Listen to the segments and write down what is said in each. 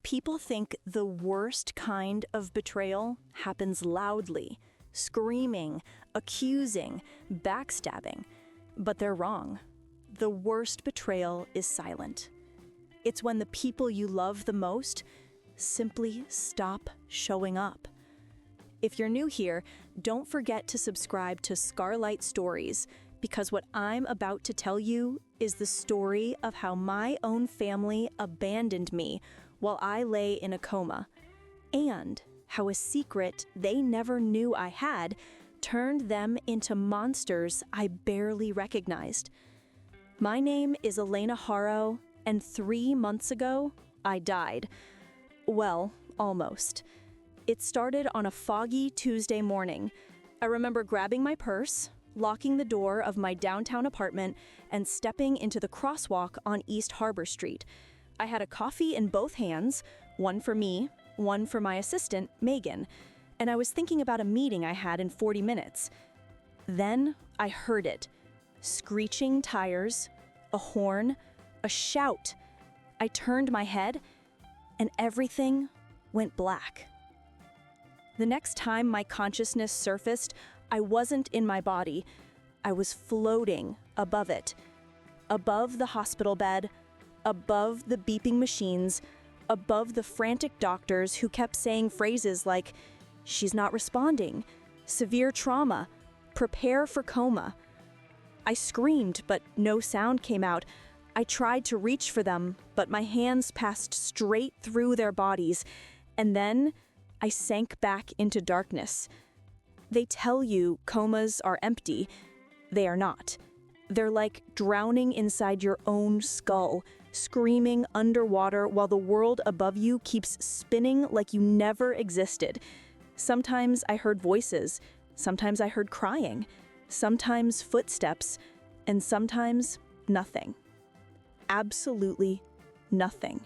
People think the worst kind of betrayal happens loudly, screaming, accusing, backstabbing. But they're wrong. The worst betrayal is silent. It's when the people you love the most simply stop showing up. If you're new here, don't forget to subscribe to Scarlight Stories, because what I'm about to tell you is the story of how my own family abandoned me while I lay in a coma, and how a secret they never knew I had turned them into monsters I barely recognized. My name is Elena Harrow, and 3 months ago, I died. Well, almost. It started on a foggy Tuesday morning. I remember grabbing my purse, locking the door of my downtown apartment, and stepping into the crosswalk on East Harbor Street. I had a coffee in both hands, one for me, one for my assistant, Megan, and I was thinking about a meeting I had in 40 minutes. Then I heard it. Screeching tires, a horn, a shout. I turned my head, and everything went black. The next time my consciousness surfaced, I wasn't in my body. I was floating above it. Above the hospital bed, above the beeping machines, above the frantic doctors who kept saying phrases like, "She's not responding," "Severe trauma," "Prepare for coma." I screamed, but no sound came out. I tried to reach for them, but my hands passed straight through their bodies, and then I sank back into darkness. They tell you comas are empty. They are not. They're like drowning inside your own skull, screaming underwater while the world above you keeps spinning like you never existed. Sometimes I heard voices, sometimes I heard crying, sometimes footsteps, and sometimes nothing. Absolutely nothing.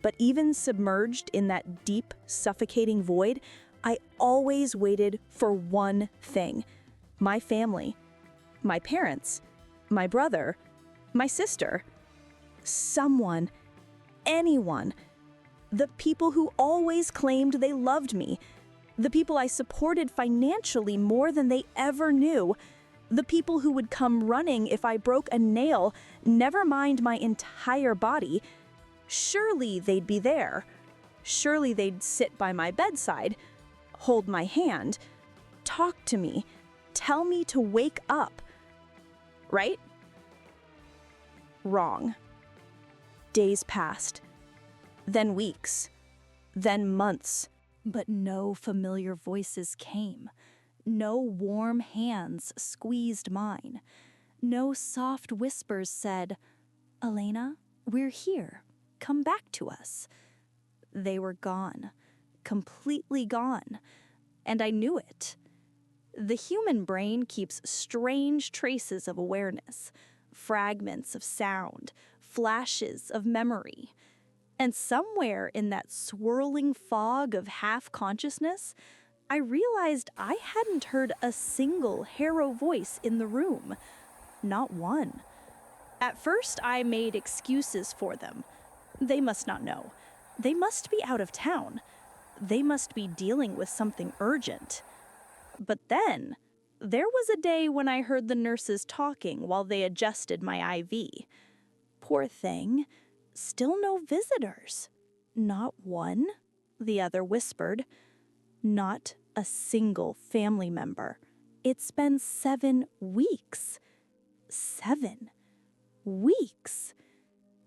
But even submerged in that deep, suffocating void, I always waited for one thing: my family, my parents, my brother, my sister, someone, anyone, the people who always claimed they loved me, the people I supported financially more than they ever knew, the people who would come running if I broke a nail, never mind my entire body. Surely they'd be there. Surely they'd sit by my bedside, hold my hand, talk to me, tell me to wake up. Right? Wrong. Days passed, then weeks, then months, but no familiar voices came. No warm hands squeezed mine. No soft whispers said, "Elena, we're here. Come back to us." They were gone, completely gone, and I knew it. The human brain keeps strange traces of awareness, fragments of sound, flashes of memory. And somewhere in that swirling fog of half-consciousness, I realized I hadn't heard a single Harrow voice in the room. Not one. At first, I made excuses for them. They must not know. They must be out of town. They must be dealing with something urgent. But then, there was a day when I heard the nurses talking while they adjusted my IV. Poor thing. Still no visitors. Not one, the other whispered. Not a single family member. It's been 7 weeks. 7 weeks.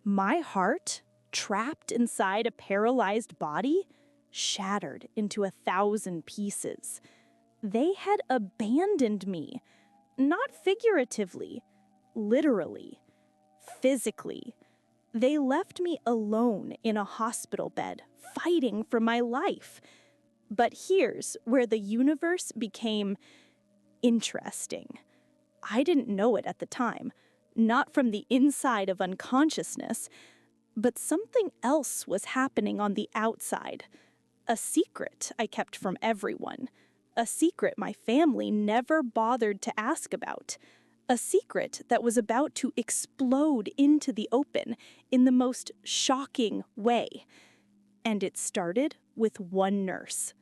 My heart, trapped inside a paralyzed body, shattered into 1,000 pieces. They had abandoned me, not figuratively, literally, physically. They left me alone in a hospital bed, fighting for my life. But here's where the universe became interesting. I didn't know it at the time, not from the inside of unconsciousness, but something else was happening on the outside. A secret I kept from everyone. A secret my family never bothered to ask about. A secret that was about to explode into the open in the most shocking way. And it started with one nurse.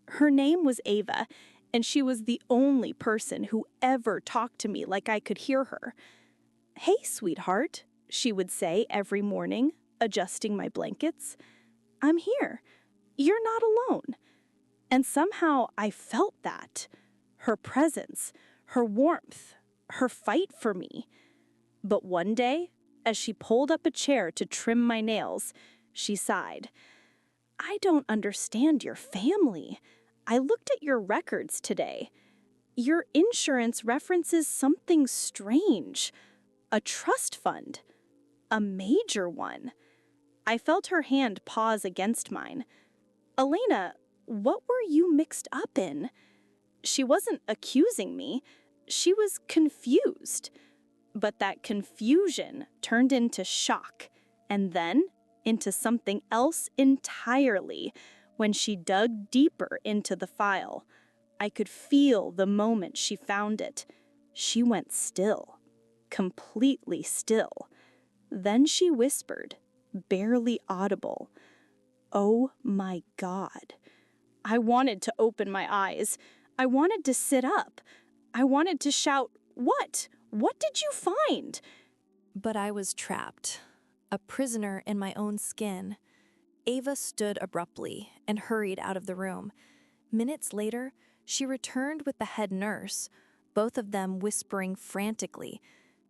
Her name was Ava, and she was the only person who ever talked to me like I could hear her. "Hey, sweetheart," she would say every morning, adjusting my blankets. "I'm here. You're not alone." And somehow I felt that. Her presence, her warmth, her fight for me. But one day, as she pulled up a chair to trim my nails, she sighed. "I don't understand your family. I looked at your records today. Your insurance references something strange. A trust fund. A major one." I felt her hand pause against mine. "Elena, what were you mixed up in?" She wasn't accusing me. She was confused. But that confusion turned into shock, and then into something else entirely when she dug deeper into the file. I could feel the moment she found it. She went still, completely still. Then she whispered, barely audible, "Oh my God." I wanted to open my eyes. I wanted to sit up. I wanted to shout, "What? What did you find?" But I was trapped, a prisoner in my own skin. Ava stood abruptly and hurried out of the room. Minutes later, she returned with the head nurse, both of them whispering frantically.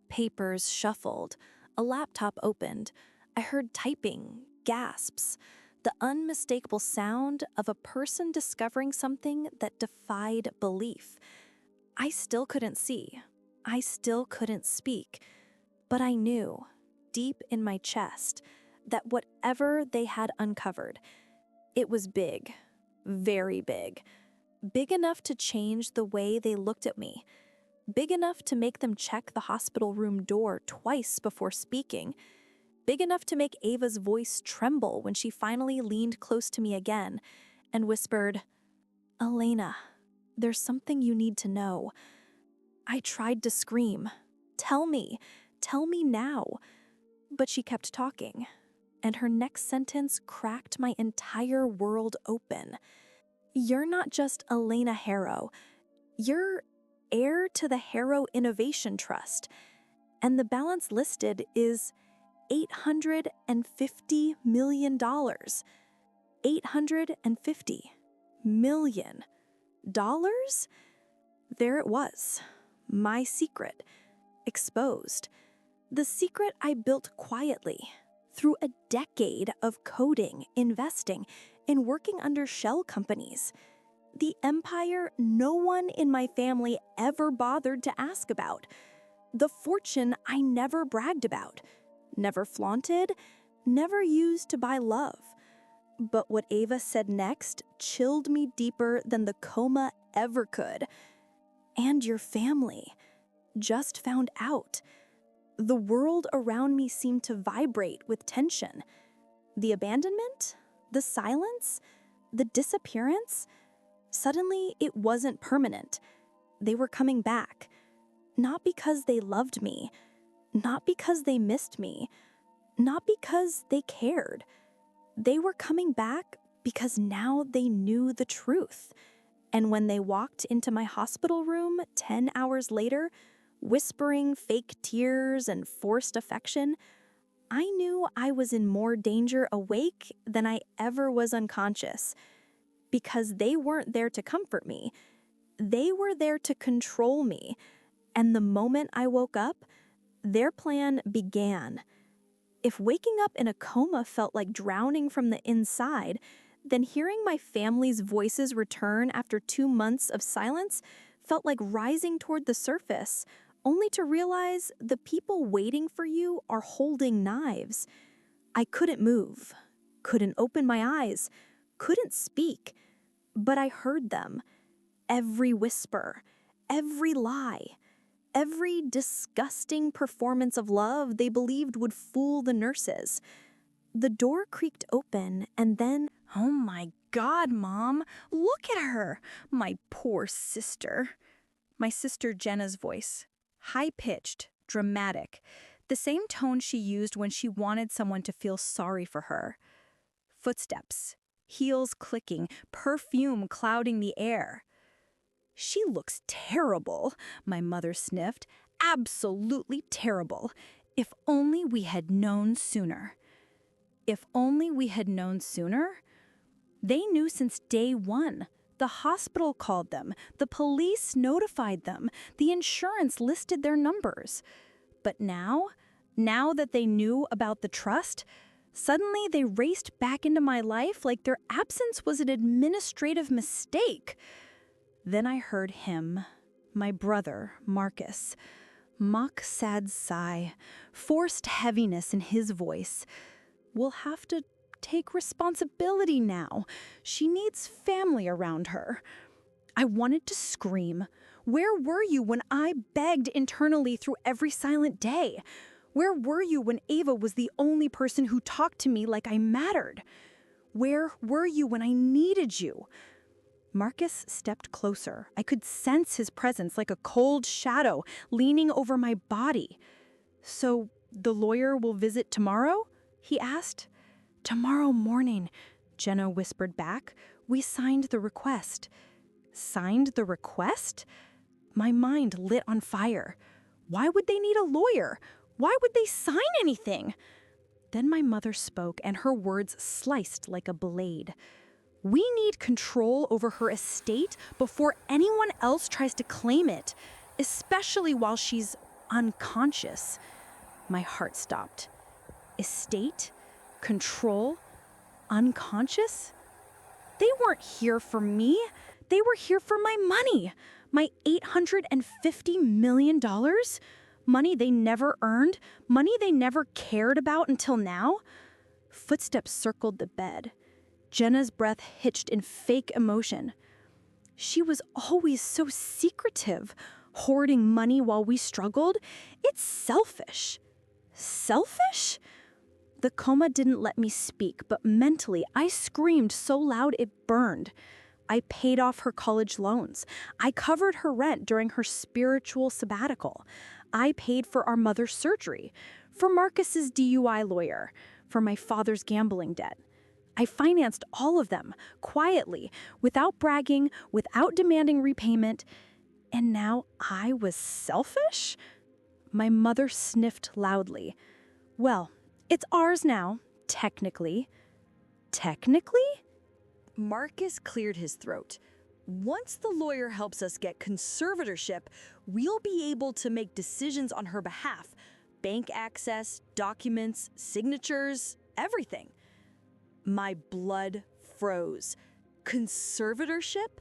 Papers shuffled, a laptop opened. I heard typing, gasps, the unmistakable sound of a person discovering something that defied belief. I still couldn't see. I still couldn't speak. But I knew, deep in my chest, that whatever they had uncovered, it was big, very big. Big enough to change the way they looked at me. Big enough to make them check the hospital room door twice before speaking. Big enough to make Ava's voice tremble when she finally leaned close to me again and whispered, "Elena, there's something you need to know." I tried to scream, tell me now." But she kept talking, and her next sentence cracked my entire world open. "You're not just Elena Harrow. You're heir to the Harrow Innovation Trust, and the balance listed is $850 million. $850 million. There it was, my secret, exposed. The secret I built quietly, through a decade of coding, investing, and working under shell companies. The empire no one in my family ever bothered to ask about. The fortune I never bragged about, never flaunted, never used to buy love. But what Ava said next chilled me deeper than the coma ever could. "And your family just found out." The world around me seemed to vibrate with tension. The abandonment, the silence, the disappearance. Suddenly, it wasn't permanent. They were coming back. Not because they loved me, not because they missed me, not because they cared. They were coming back because now they knew the truth. And when they walked into my hospital room 10 hours later, whispering fake tears and forced affection, I knew I was in more danger awake than I ever was unconscious. Because they weren't there to comfort me. They were there to control me. And the moment I woke up, their plan began. If waking up in a coma felt like drowning from the inside, then hearing my family's voices return after 2 months of silence felt like rising toward the surface, only to realize the people waiting for you are holding knives. I couldn't move, couldn't open my eyes, couldn't speak, but I heard them. Every whisper, every lie, every disgusting performance of love they believed would fool the nurses. The door creaked open, and then, "Oh my God, Mom, look at her, my poor sister." My sister Jenna's voice, high-pitched, dramatic, the same tone she used when she wanted someone to feel sorry for her. Footsteps, heels clicking, perfume clouding the air. "She looks terrible," my mother sniffed. "Absolutely terrible. If only we had known sooner." If only we had known sooner? They knew since day one. The hospital called them. The police notified them. The insurance listed their numbers. But now that they knew about the trust, suddenly they raced back into my life like their absence was an administrative mistake. Then I heard him, my brother, Marcus, mock sad sigh, forced heaviness in his voice. "We'll have to take responsibility now. She needs family around her." I wanted to scream. Where were you when I begged internally through every silent day? Where were you when Ava was the only person who talked to me like I mattered? Where were you when I needed you? Marcus stepped closer. I could sense his presence like a cold shadow leaning over my body. "So the lawyer will visit tomorrow?" he asked. "Tomorrow morning," Jenna whispered back. "We signed the request." Signed the request? My mind lit on fire. Why would they need a lawyer? Why would they sign anything? Then my mother spoke, and her words sliced like a blade. "We need control over her estate before anyone else tries to claim it, especially while she's unconscious." My heart stopped. Estate? Control? Unconscious? They weren't here for me. They were here for my money. My $850 million? Money they never earned? Money they never cared about until now? Footsteps circled the bed. Jenna's breath hitched in fake emotion. "She was always so secretive, hoarding money while we struggled. It's selfish." Selfish? The coma didn't let me speak, but mentally I screamed so loud it burned. I paid off her college loans. I covered her rent during her spiritual sabbatical. I paid for our mother's surgery, for Marcus's DUI lawyer, for my father's gambling debt. I financed all of them, quietly, without bragging, without demanding repayment. And now I was selfish? My mother sniffed loudly. "Well, it's ours now, technically." "Technically?" Marcus cleared his throat. "Once the lawyer helps us get conservatorship, we'll be able to make decisions on her behalf. Bank access, documents, signatures, everything." My blood froze. Conservatorship?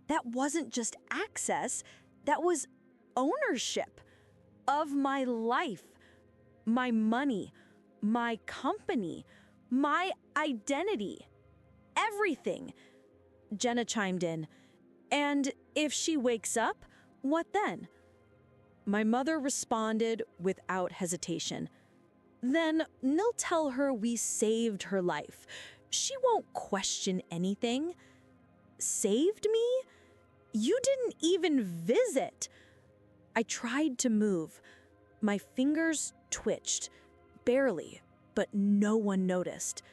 That wasn't just access, that was ownership of my life, my money, my company, my identity, everything. Jenna chimed in. "And if she wakes up, what then?" My mother responded without hesitation. "Then they'll tell her we saved her life. She won't question anything." "Saved me? You didn't even visit." I tried to move. My fingers twitched, barely, but no one noticed.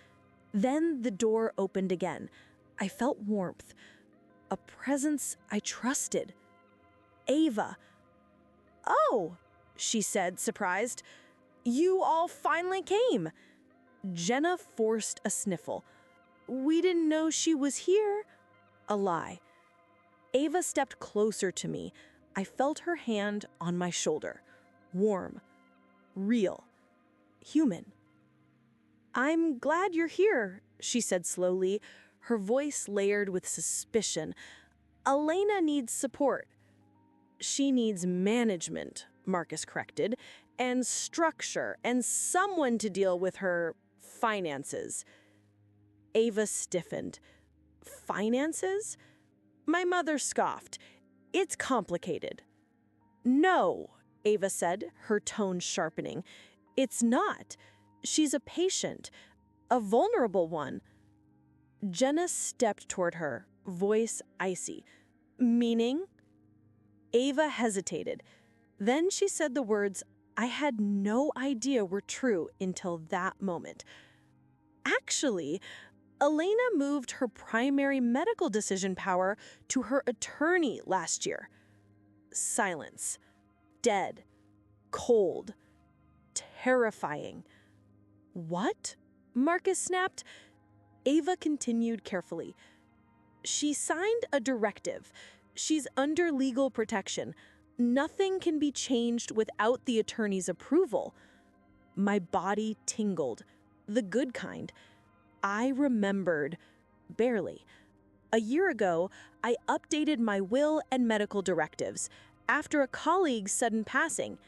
Then the door opened again. I felt warmth, a presence I trusted. "Ava." "Oh," she said, surprised. "You all finally came." Jenna forced a sniffle. "We didn't know she was here." A lie. Ava stepped closer to me. I felt her hand on my shoulder. Warm. Real. Human. "I'm glad you're here," she said slowly, her voice layered with suspicion. "Elena needs support." "She needs management," Marcus corrected, "and structure, and someone to deal with her finances." Ava stiffened. "Finances?" My mother scoffed. "It's complicated." "No," Ava said, her tone sharpening. "It's not. She's a patient, a vulnerable one." Jenna stepped toward her, voice icy. "Meaning?" Ava hesitated. Then she said the words I had no idea were true until that moment. "Actually, Elena moved her primary medical decision power to her attorney last year. Silence. Dead. Cold. Terrifying. What? Marcus snapped. Ava continued carefully. She signed a directive. She's under legal protection. Nothing can be changed without the attorney's approval. My body tingled. The good kind. I remembered, barely. A year ago, I updated my will and medical directives. After a colleague's sudden passing,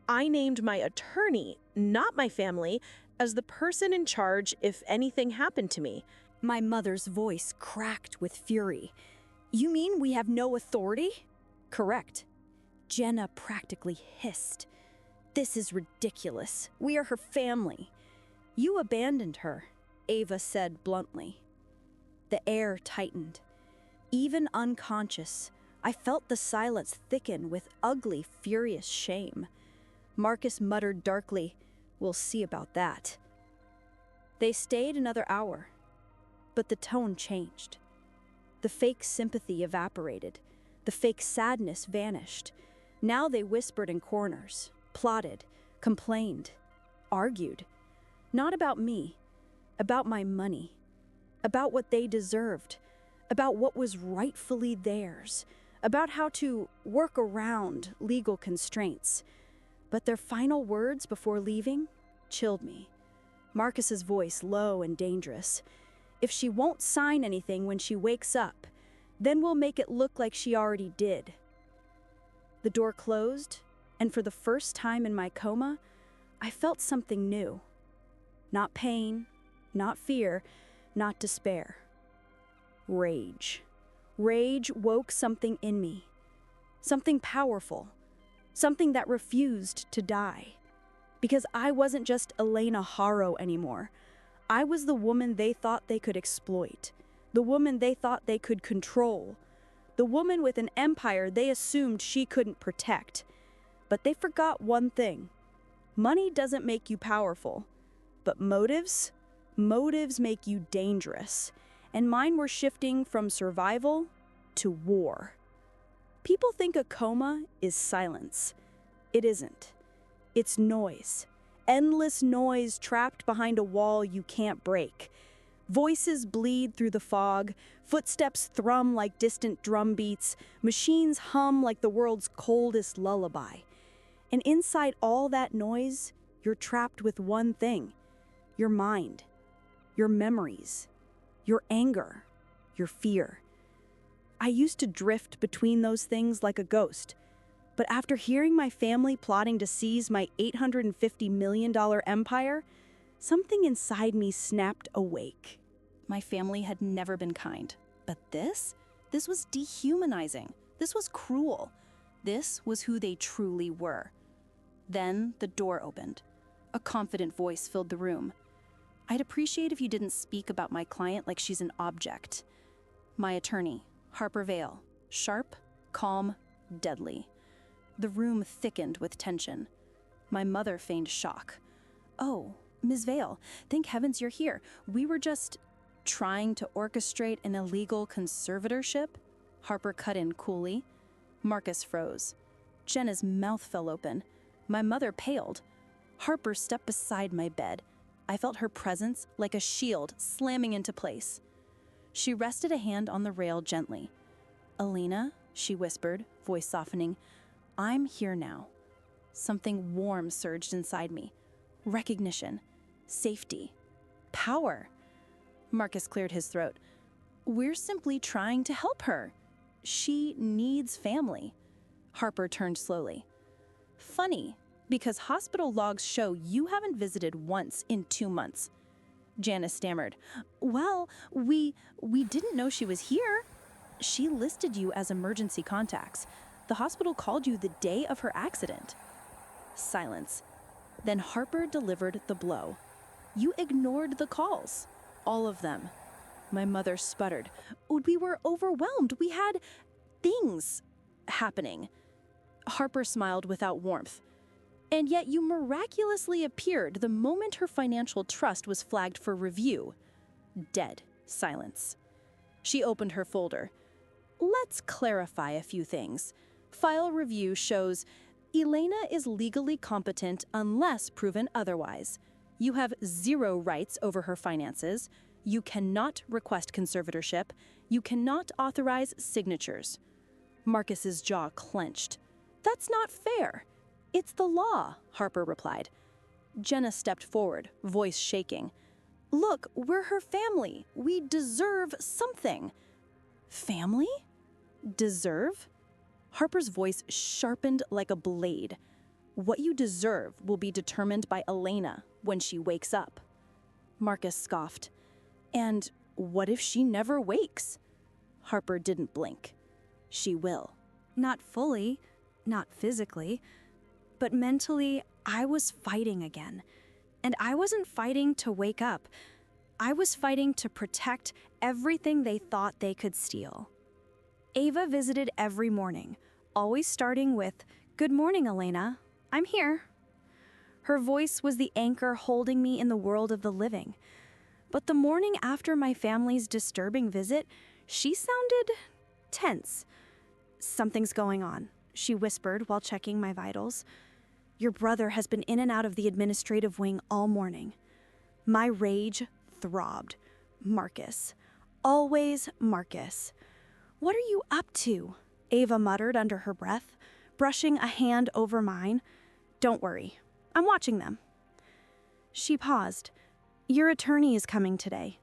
I named my attorney, not my family, as the person in charge if anything happened to me. My mother's voice cracked with fury. You mean we have no authority? Correct. Jenna practically hissed. This is ridiculous. We are her family. You abandoned her, Ava said bluntly. The air tightened. Even unconscious, I felt the silence thicken with ugly, furious shame. Marcus muttered darkly, "We'll see about that." They stayed another hour, but the tone changed. The fake sympathy evaporated. The fake sadness vanished. Now they whispered in corners, plotted, complained, argued. Not about me, about my money, about what they deserved, about what was rightfully theirs, about how to work around legal constraints. But their final words before leaving chilled me. Marcus's voice low and dangerous. "If she won't sign anything when she wakes up, then we'll make it look like she already did." The door closed, and for the first time in my coma, I felt something new. Not pain, not fear, not despair. Rage. Rage woke something in me. Something powerful. Something that refused to die. Because I wasn't just Elena Harrow anymore. I was the woman they thought they could exploit. The woman they thought they could control. The woman with an empire they assumed she couldn't protect. But they forgot one thing. Money doesn't make you powerful. But motives? Motives make you dangerous. And mine were shifting from survival to war. People think a coma is silence. It isn't. It's noise. Endless noise trapped behind a wall you can't break. Voices bleed through the fog, footsteps thrum like distant drum beats, machines hum like the world's coldest lullaby. And inside all that noise, you're trapped with one thing: your mind, your memories, your anger, your fear. I used to drift between those things like a ghost. But after hearing my family plotting to seize my $850 million empire, something inside me snapped awake. My family had never been kind. But this was dehumanizing. This was cruel. This was who they truly were. Then the door opened. A confident voice filled the room. "I'd appreciate if you didn't speak about my client like she's an object." My attorney, Harper Vale, sharp, calm, deadly. The room thickened with tension. My mother feigned shock. "Oh, Ms. Vale, thank heavens you're here. We were just trying to orchestrate an illegal conservatorship," Harper cut in coolly. Marcus froze. Jenna's mouth fell open. My mother paled. Harper stepped beside my bed. I felt her presence like a shield slamming into place. She rested a hand on the rail gently. "Elena," she whispered, voice softening, "I'm here now." Something warm surged inside me. Recognition. Safety. Power. Marcus cleared his throat. "We're simply trying to help her. She needs family." Harper turned slowly. "Funny, because hospital logs show you haven't visited once in 2 months." Janice stammered. "Well, we didn't know she was here." "She listed you as emergency contacts. The hospital called you the day of her accident." Silence. Then Harper delivered the blow. "You ignored the calls. All of them." My mother sputtered. "We were overwhelmed. We had things happening." Harper smiled without warmth. "And yet you miraculously appeared the moment her financial trust was flagged for review." Dead. Silence. She opened her folder. Let's clarify a few things. File review shows Elena is legally competent unless proven otherwise. You have 0 rights over her finances. You cannot request conservatorship. You cannot authorize signatures. Marcus's jaw clenched. That's not fair. It's the law, Harper replied. Jenna stepped forward, voice shaking. Look, we're her family. We deserve something. Family? Deserve? Harper's voice sharpened like a blade. What you deserve will be determined by Elena when she wakes up. Marcus scoffed. And what if she never wakes? Harper didn't blink. She will. Not fully, not physically, but mentally, I was fighting again. And I wasn't fighting to wake up. I was fighting to protect everything they thought they could steal. Ava visited every morning, always starting with, "Good morning, Elena. I'm here." Her voice was the anchor holding me in the world of the living. But the morning after my family's disturbing visit, she sounded tense. "Something's going on," she whispered while checking my vitals. "Your brother has been in and out of the administrative wing all morning." My rage throbbed. Marcus. Always Marcus. "What are you up to?" Ava muttered under her breath, brushing a hand over mine. "Don't worry. I'm watching them." She paused. "Your attorney is coming today."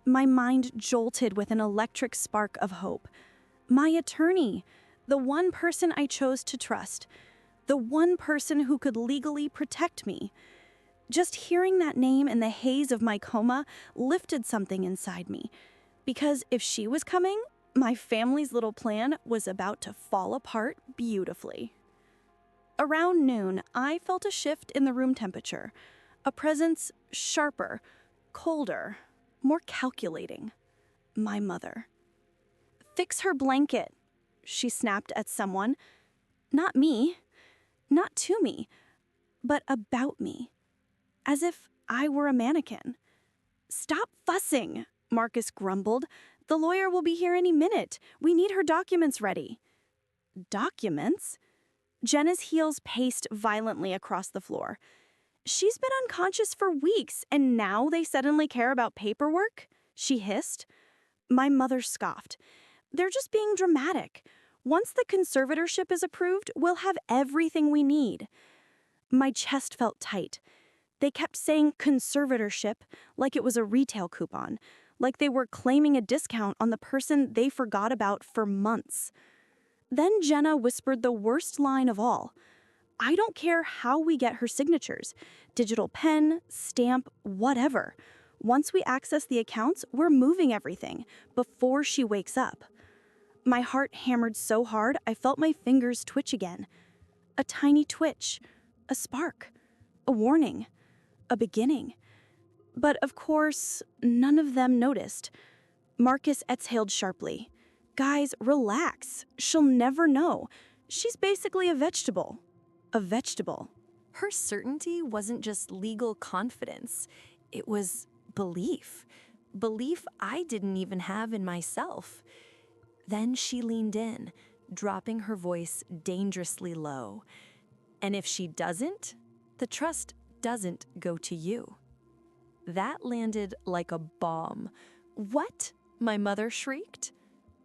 My mind jolted with an electric spark of hope. My attorney, the one person I chose to trust, the one person who could legally protect me. Just hearing that name in the haze of my coma lifted something inside me, because if she was coming, my family's little plan was about to fall apart beautifully. Around noon, I felt a shift in the room temperature, a presence sharper, colder, more calculating. My mother. "Fix her blanket," she snapped at someone. Not me, not to me, but about me. As if I were a mannequin. "Stop fussing," Marcus grumbled. "The lawyer will be here any minute. We need her documents ready." Documents? Jenna's heels paced violently across the floor. "She's been unconscious for weeks, and now they suddenly care about paperwork?" she hissed. My mother scoffed. "They're just being dramatic. Once the conservatorship is approved, we'll have everything we need." My chest felt tight. They kept saying conservatorship like it was a retail coupon, like they were claiming a discount on the person they forgot about for months. Then Jenna whispered the worst line of all. "I don't care how we get her signatures. Digital pen, stamp, whatever. Once we access the accounts, we're moving everything before she wakes up." My heart hammered so hard I felt my fingers twitch again. A tiny twitch, a spark, a warning, a beginning. But of course, none of them noticed. Marcus exhaled sharply. "Guys, relax. She'll never know. She's basically a vegetable." A vegetable. Her certainty wasn't just legal confidence. It was belief. Belief I didn't even have in myself. Then she leaned in, dropping her voice dangerously low. "And if she doesn't, the trust doesn't go to you." That landed like a bomb. "What?" my mother shrieked.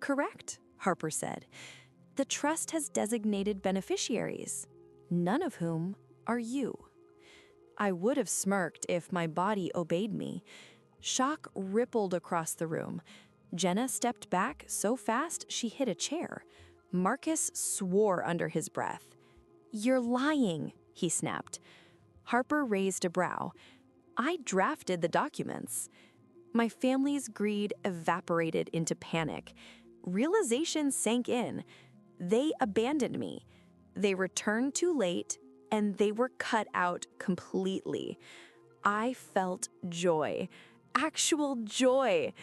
"Correct," Harper said. "The trust has designated beneficiaries, none of whom are you." I would have smirked if my body obeyed me. Shock rippled across the room. Jenna stepped back so fast she hit a chair. Marcus swore under his breath. "You're lying," he snapped. Harper raised a brow. "I drafted the documents." My family's greed evaporated into panic. Realization sank in. They abandoned me. They returned too late, and they were cut out completely. I felt joy. Actual joy.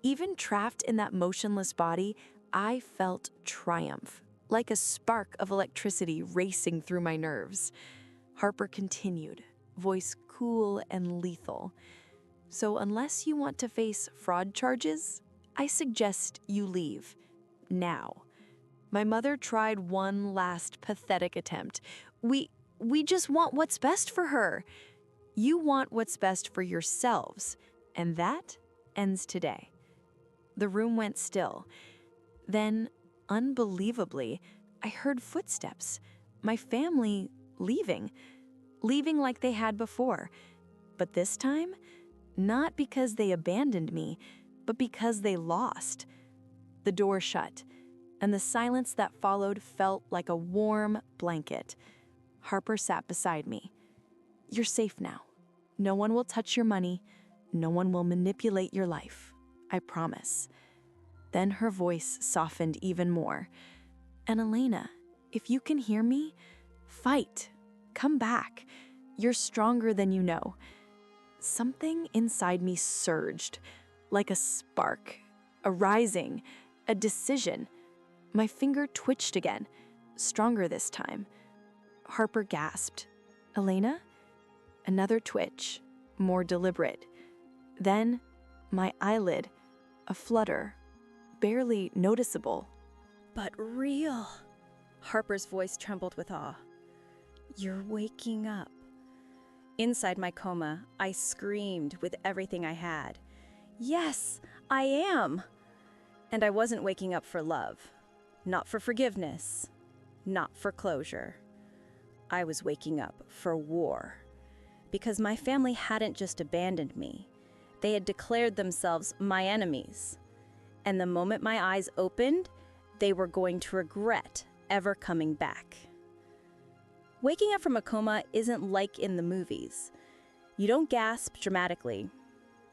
Even trapped in that motionless body, I felt triumph, like a spark of electricity racing through my nerves. Harper continued, voice cool and lethal. So unless you want to face fraud charges, I suggest you leave. Now. My mother tried one last pathetic attempt. We just want what's best for her. You want what's best for yourselves, and that ends today." The room went still. Then, unbelievably, I heard footsteps. My family leaving like they had before. But this time, not because they abandoned me, but because they lost. The door shut, and the silence that followed felt like a warm blanket. Harper sat beside me. "You're safe now. No one will touch your money. No one will manipulate your life. I promise." Then her voice softened even more. "And Elena, if you can hear me, fight. Come back. You're stronger than you know." Something inside me surged, like a spark, a rising, a decision. My finger twitched again, stronger this time. Harper gasped. "Elena?" Another twitch, more deliberate. Then, my eyelid, a flutter, barely noticeable. But real. Harper's voice trembled with awe. "You're waking up." Inside my coma, I screamed with everything I had. "Yes, I am!" And I wasn't waking up for love. Not for forgiveness. Not for closure. I was waking up for war. Because my family hadn't just abandoned me. They had declared themselves my enemies. And the moment my eyes opened, they were going to regret ever coming back. Waking up from a coma isn't like in the movies. You don't gasp dramatically.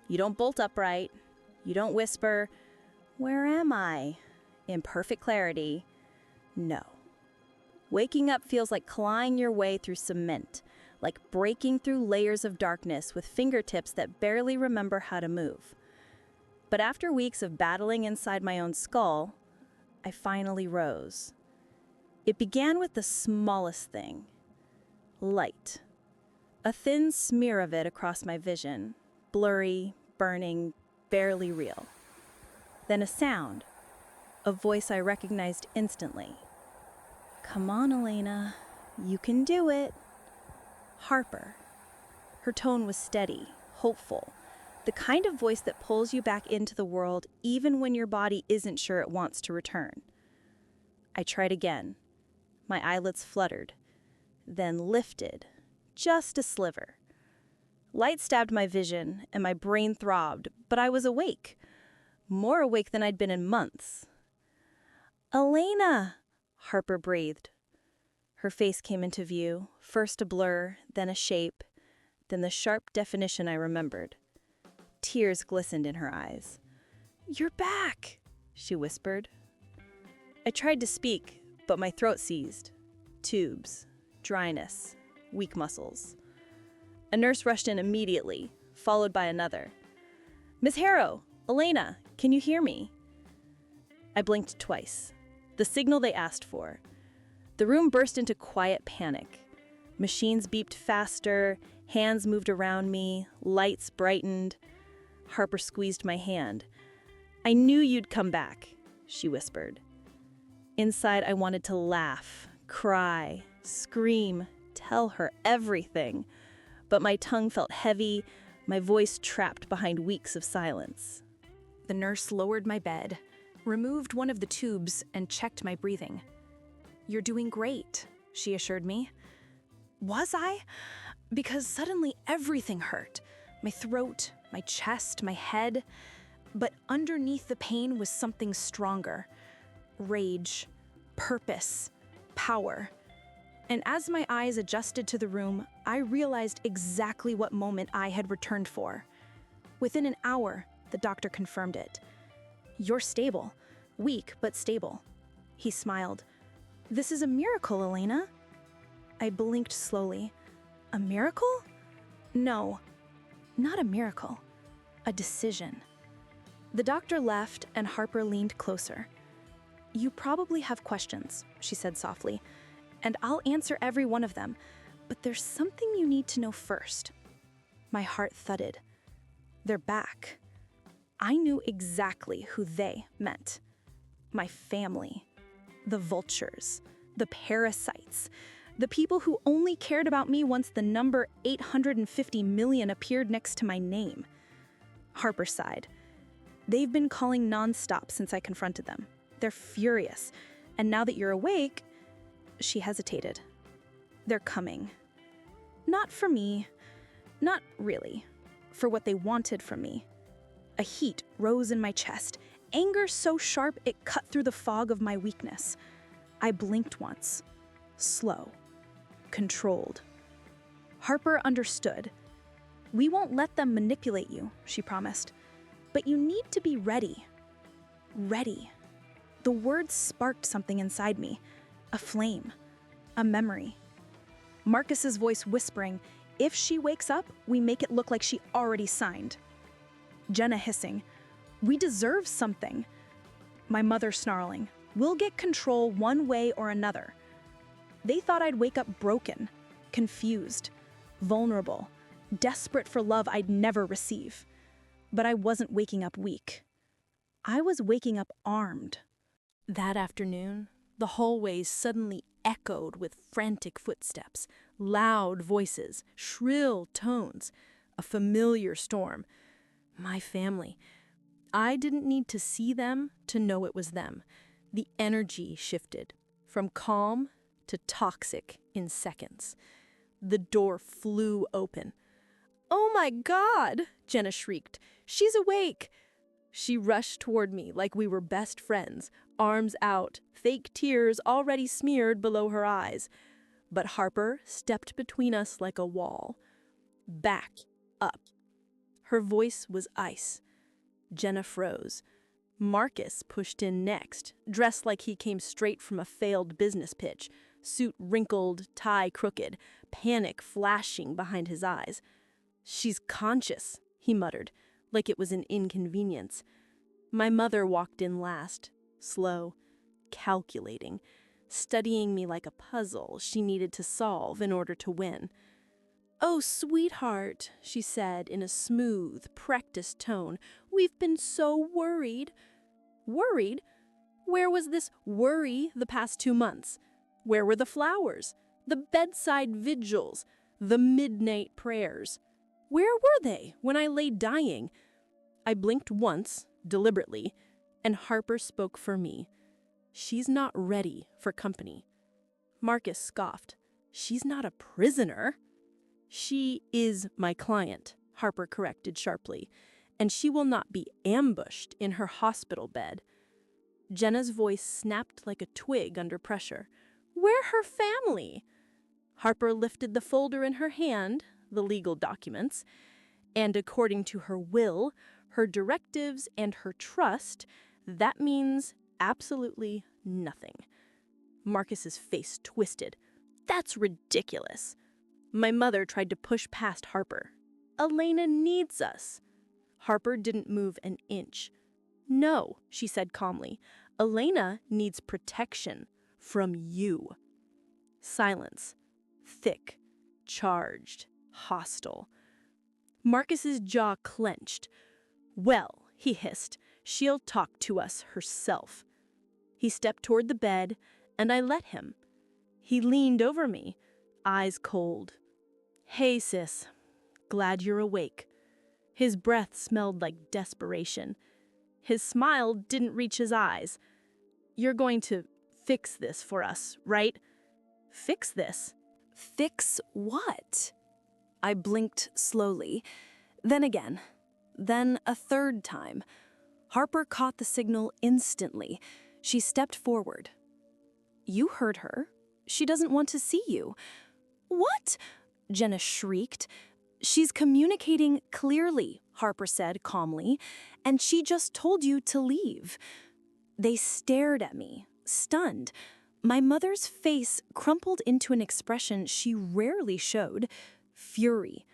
You don't bolt upright. You don't whisper, "Where am I?" in perfect clarity. No. Waking up feels like clawing your way through cement, like breaking through layers of darkness with fingertips that barely remember how to move. But after weeks of battling inside my own skull, I finally rose. It began with the smallest thing. Light. A thin smear of it across my vision, blurry, burning, barely real. Then a sound, a voice I recognized instantly. "Come on, Elena, you can do it." Harper. Her tone was steady, hopeful, the kind of voice that pulls you back into the world even when your body isn't sure it wants to return. I tried again. My eyelids fluttered, then lifted, just a sliver. Light stabbed my vision, and my brain throbbed, but I was awake. More awake than I'd been in months. "Elena!" Harper breathed. Her face came into view, first a blur, then a shape, then the sharp definition I remembered. Tears glistened in her eyes. "You're back," she whispered. I tried to speak, but my throat seized. Tubes, dryness, weak muscles. A nurse rushed in immediately, followed by another. "Miss Harrow! Elena, can you hear me?" I blinked twice, the signal they asked for. The room burst into quiet panic. Machines beeped faster, hands moved around me, lights brightened. Harper squeezed my hand. "I knew you'd come back," she whispered. Inside, I wanted to laugh, cry, scream, tell her everything. But my tongue felt heavy, my voice trapped behind weeks of silence. The nurse lowered my bed, removed one of the tubes, and checked my breathing. "You're doing great," she assured me. Was I? Because suddenly everything hurt. My throat, my chest, my head. But underneath the pain was something stronger. Rage, purpose, power. And as my eyes adjusted to the room, I realized exactly what moment I had returned for. Within an hour, the doctor confirmed it. "You're stable. Weak, but stable." He smiled. "This is a miracle, Elena." I blinked slowly. A miracle? No, not a miracle. A decision. The doctor left and Harper leaned closer. "You probably have questions," she said softly, "and I'll answer every one of them, but there's something you need to know first." My heart thudded. They're back. I knew exactly who they meant. My family. The vultures. The parasites. The people who only cared about me once the number 850 million appeared next to my name. Harper sighed. They've been calling nonstop since I confronted them. They're furious. And now that you're awake, she hesitated. They're coming. Not for me. Not really. For what they wanted from me. A heat rose in my chest, anger so sharp it cut through the fog of my weakness. I blinked once. Slow. Controlled. Harper understood. We won't let them manipulate you, she promised. But you need to be ready. Ready. The words sparked something inside me. A flame. A memory. Marcus's voice whispering, if she wakes up, we make it look like she already signed. Jenna hissing, we deserve something. My mother snarling, we'll get control one way or another. They thought I'd wake up broken, confused, vulnerable, desperate for love I'd never receive. But I wasn't waking up weak. I was waking up armed. That afternoon, the hallways suddenly echoed with frantic footsteps, loud voices, shrill tones, a familiar storm. My family. I didn't need to see them to know it was them. The energy shifted from calm to toxic in seconds. The door flew open. "Oh my God!" Jenna shrieked. "She's awake!" She rushed toward me like we were best friends, arms out, fake tears already smeared below her eyes. But Harper stepped between us like a wall. Back up. Her voice was ice. Jenna froze. Marcus pushed in next, dressed like he came straight from a failed business pitch, suit wrinkled, tie crooked, panic flashing behind his eyes. "She's conscious," he muttered, like it was an inconvenience. My mother walked in last, slow, calculating, studying me like a puzzle she needed to solve in order to win. "Oh, sweetheart," she said in a smooth, practiced tone, "we've been so worried." Worried? Where was this worry the past 2 months? Where were the flowers, the bedside vigils, the midnight prayers? Where were they when I lay dying? I blinked once, deliberately, and Harper spoke for me. "She's not ready for company." Marcus scoffed. "She's not a prisoner." "She is my client," Harper corrected sharply, "and she will not be ambushed in her hospital bed." Jenna's voice snapped like a twig under pressure. "We're her family." Harper lifted the folder in her hand, the legal documents, and according to her will, her directives, and her trust, that means absolutely nothing. Marcus's face twisted. "That's ridiculous." My mother tried to push past Harper. "Elena needs us." Harper didn't move an inch. "No," she said calmly. "Elena needs protection from you." Silence. Thick, charged, hostile. Marcus's jaw clenched. "Well," he hissed, "she'll talk to us herself." He stepped toward the bed, and I let him. He leaned over me, eyes cold. "Hey, sis. Glad you're awake." His breath smelled like desperation. His smile didn't reach his eyes. "You're going to fix this for us, right?" "Fix this?" Fix what? I blinked slowly, then again, then a third time. Harper caught the signal instantly. She stepped forward. "You heard her. She doesn't want to see you." "What?" Jenna shrieked. "She's communicating clearly," Harper said calmly, "and she just told you to leave." They stared at me, stunned. My mother's face crumpled into an expression she rarely showed, fury.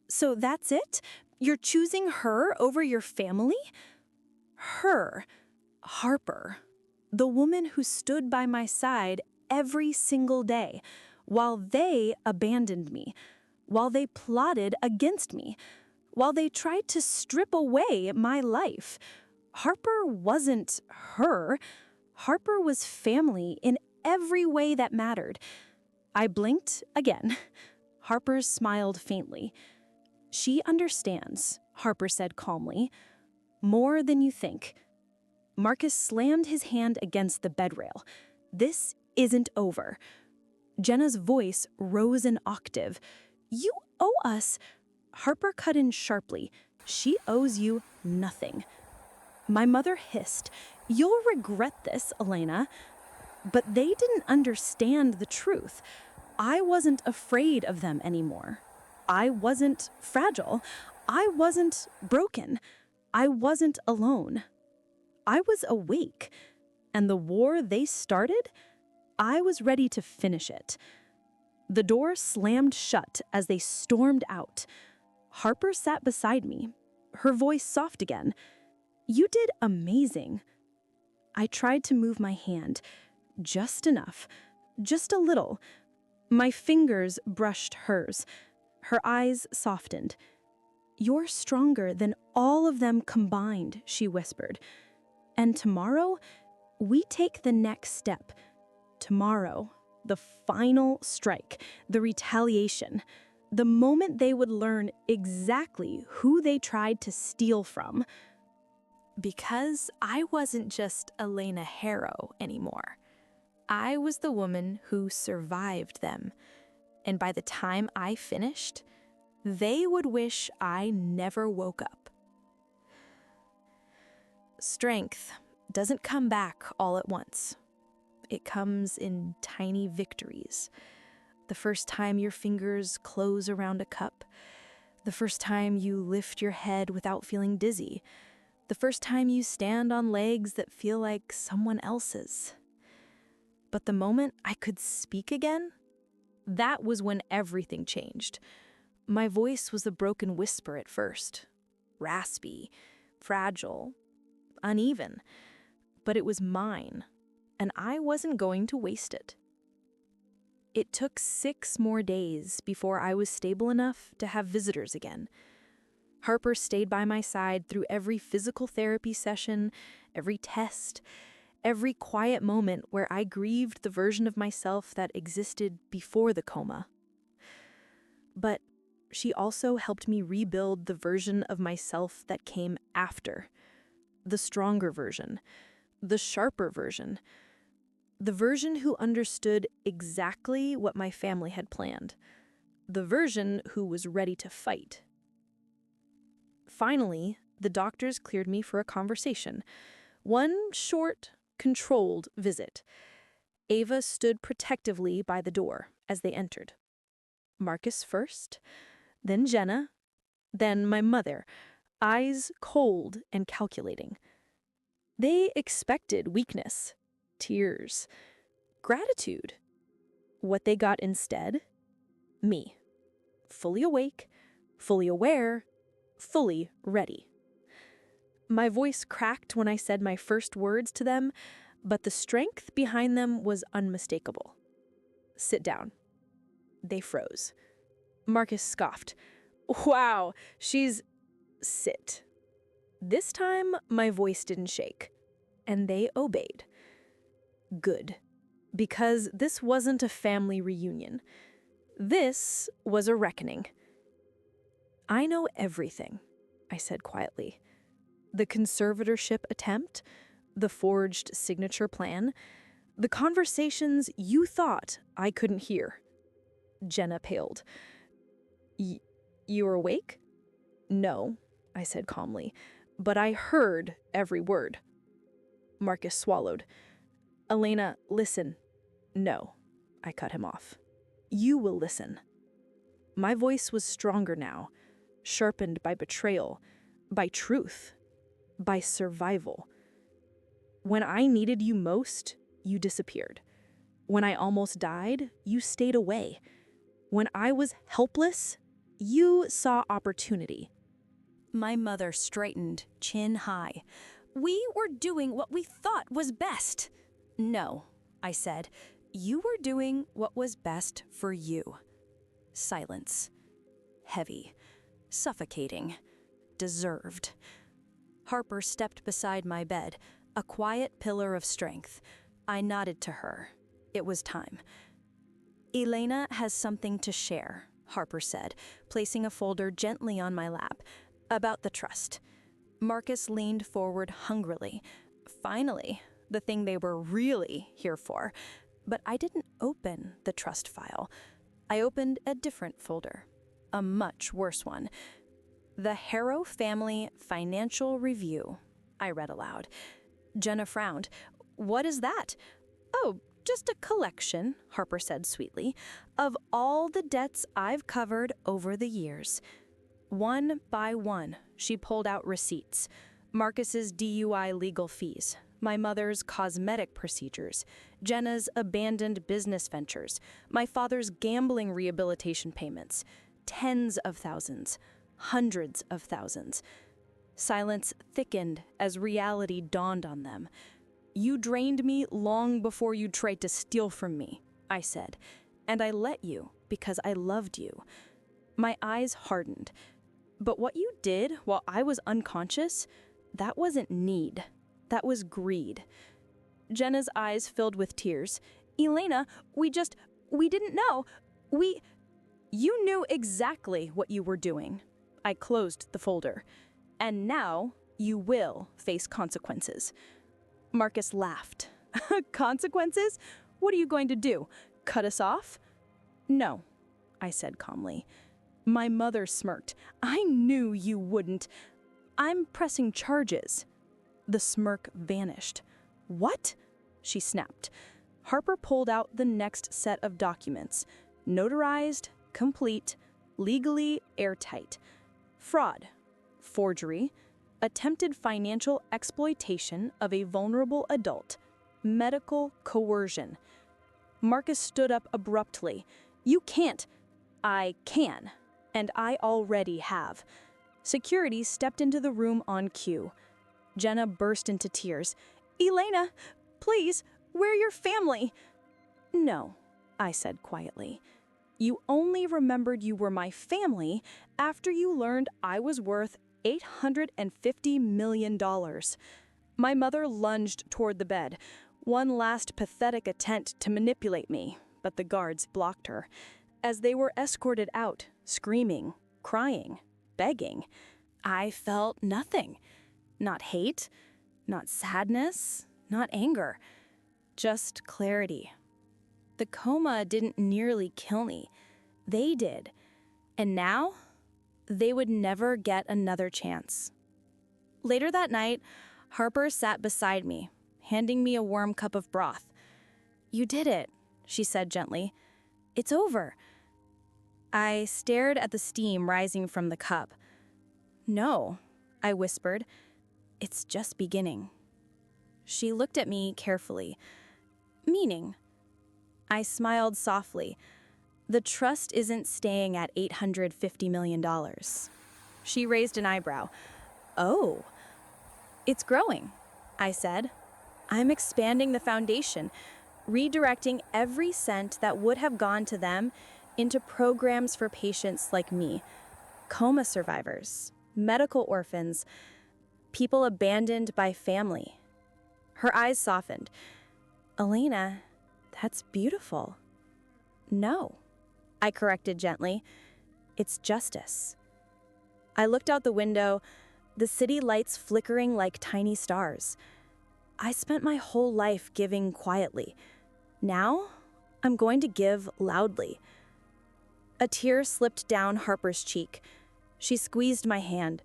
"So that's it? You're choosing her over your family?" Her, Harper, the woman who stood by my side every single day, while they abandoned me, while they plotted against me, while they tried to strip away my life. Harper wasn't her. Harper was family in every way that mattered. I blinked again. Harper smiled faintly. "She understands," Harper said calmly. "More than you think." Marcus slammed his hand against the bedrail. "This isn't over." Jenna's voice rose an octave. "You owe us." Harper cut in sharply. "She owes you nothing." My mother hissed, "You'll regret this, Elena." But they didn't understand the truth. I wasn't afraid of them anymore. I wasn't fragile. I wasn't broken. I wasn't alone. I was awake. And the war they started, I was ready to finish it. The door slammed shut as they stormed out. Harper sat beside me, her voice soft again. "You did amazing." I tried to move my hand, just enough, just a little. My fingers brushed hers. Her eyes softened. "You're stronger than all of them combined," she whispered. "And tomorrow, we take the next step. Tomorrow, the final strike, the retaliation, the moment they would learn exactly who they tried to steal from." Because I wasn't just Elena Harrow anymore. I was the woman who survived them. And by the time I finished, they would wish I never woke up. Strength doesn't come back all at once. It comes in tiny victories. The first time your fingers close around a cup. The first time you lift your head without feeling dizzy. The first time you stand on legs that feel like someone else's. But the moment I could speak again, that was when everything changed. My voice was a broken whisper at first, raspy, fragile, uneven, but it was mine, and I wasn't going to waste it. It took 6 more days before I was stable enough to have visitors again. Harper stayed by my side through every physical therapy session, every test, every quiet moment where I grieved the version of myself that existed before the coma. But she also helped me rebuild the version of myself that came after. The stronger version, the sharper version, the version who understood exactly what my family had planned, the version who was ready to fight. Finally, the doctors cleared me for a conversation. One short, controlled visit. Ava stood protectively by the door as they entered. Marcus first, then Jenna, then my mother, eyes cold and calculating. They expected weakness, tears, gratitude. What they got instead? Me. Fully awake, fully aware, fully ready. My voice cracked when I said my first words to them, but the strength behind them was unmistakable. "Sit down." They froze. Marcus scoffed. "Wow, she's..." "Sit." This time, my voice didn't shake, and they obeyed. Good, because this wasn't a family reunion. This was a reckoning. "I know everything," I said quietly. "The conservatorship attempt, the forged signature plan, the conversations you thought I couldn't hear." Jenna paled. You were awake?" "No," I said calmly, "but I heard every word." Marcus swallowed. "Elena, listen." "No," I cut him off. "You will listen." My voice was stronger now, sharpened by betrayal, by truth, by survival. When I needed you most, you disappeared. When I almost died, you stayed away. When I was helpless, you saw opportunity. My mother straightened, chin high. "We were doing what we thought was best." "No," I said. "You were doing what was best for you." Silence. Heavy. suffocating. Deserved. Harper stepped beside my bed, a quiet pillar of strength. I nodded to her. It was time. Elena has something to share, Harper said, placing a folder gently on my lap. About the trust. Marcus leaned forward hungrily. Finally, the thing they were really here for. But I didn't open the trust file. I opened a different folder. A much worse one. The Harrow Family Financial Review, I read aloud. Jenna frowned. What is that? Oh, just a collection, Harper said sweetly, of all the debts I've covered over the years. One by one, she pulled out receipts. Marcus's DUI legal fees, my mother's cosmetic procedures, Jenna's abandoned business ventures, my father's gambling rehabilitation payments, tens of thousands, hundreds of thousands. Silence thickened as reality dawned on them. You drained me long before you tried to steal from me, I said, and I let you because I loved you. My eyes hardened. But what you did while I was unconscious, that wasn't need. That was greed. Jenna's eyes filled with tears. Elena, we didn't know. You knew exactly what you were doing. I closed the folder. And now you will face consequences. Marcus laughed. Consequences? What are you going to do? Cut us off? No, I said calmly. My mother smirked. I knew you wouldn't. I'm pressing charges. The smirk vanished. What? She snapped. Harper pulled out the next set of documents. Notarized, complete, legally airtight. Fraud, forgery, attempted financial exploitation of a vulnerable adult, medical coercion. Marcus stood up abruptly. You can't. I can, and I already have. Security stepped into the room on cue. Jenna burst into tears. Elena, please, we're your family. No, I said quietly. You only remembered you were my family after you learned I was worth $850 million. My mother lunged toward the bed, one last pathetic attempt to manipulate me, but the guards blocked her. As they were escorted out, screaming, crying, begging, I felt nothing. Not hate, not sadness, not anger, just clarity. The coma didn't nearly kill me. They did. And now, they would never get another chance. Later that night, Harper sat beside me, handing me a warm cup of broth. You did it, she said gently. It's over. I stared at the steam rising from the cup. No, I whispered. It's just beginning. She looked at me carefully. Meaning? I smiled softly. The trust isn't staying at $850 million. She raised an eyebrow. Oh, it's growing, I said. I'm expanding the foundation, redirecting every cent that would have gone to them into programs for patients like me, coma survivors, medical orphans, people abandoned by family. Her eyes softened. Elena, that's beautiful. No, I corrected gently. It's justice. I looked out the window, the city lights flickering like tiny stars. I spent my whole life giving quietly. Now, I'm going to give loudly. A tear slipped down Harper's cheek. She squeezed my hand.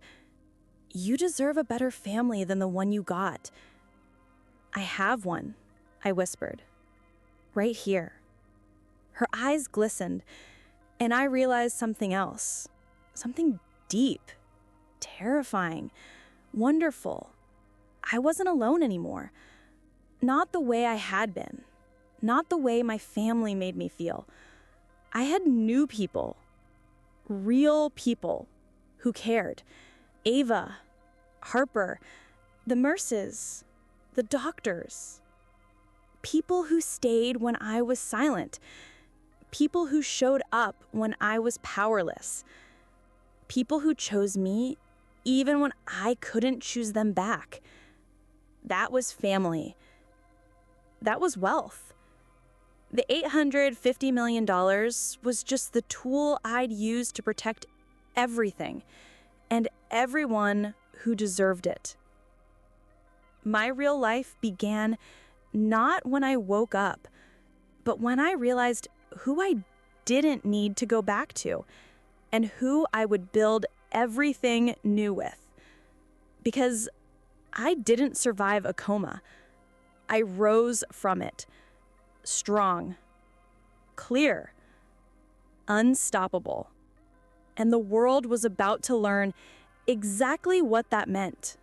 You deserve a better family than the one you got. I have one, I whispered. Right here. Her eyes glistened, and I realized something else. Something deep, terrifying, wonderful. I wasn't alone anymore. Not the way I had been. Not the way my family made me feel. I had new people. Real people who cared. Ava, Harper, the nurses, the doctors. People who stayed when I was silent. People who showed up when I was powerless. People who chose me even when I couldn't choose them back. That was family. That was wealth. The $850 million was just the tool I'd use to protect everything and everyone who deserved it. My real life began not when I woke up, but when I realized who I didn't need to go back to and who I would build everything new with. Because I didn't survive a coma. I rose from it, strong, clear, unstoppable. And the world was about to learn exactly what that meant.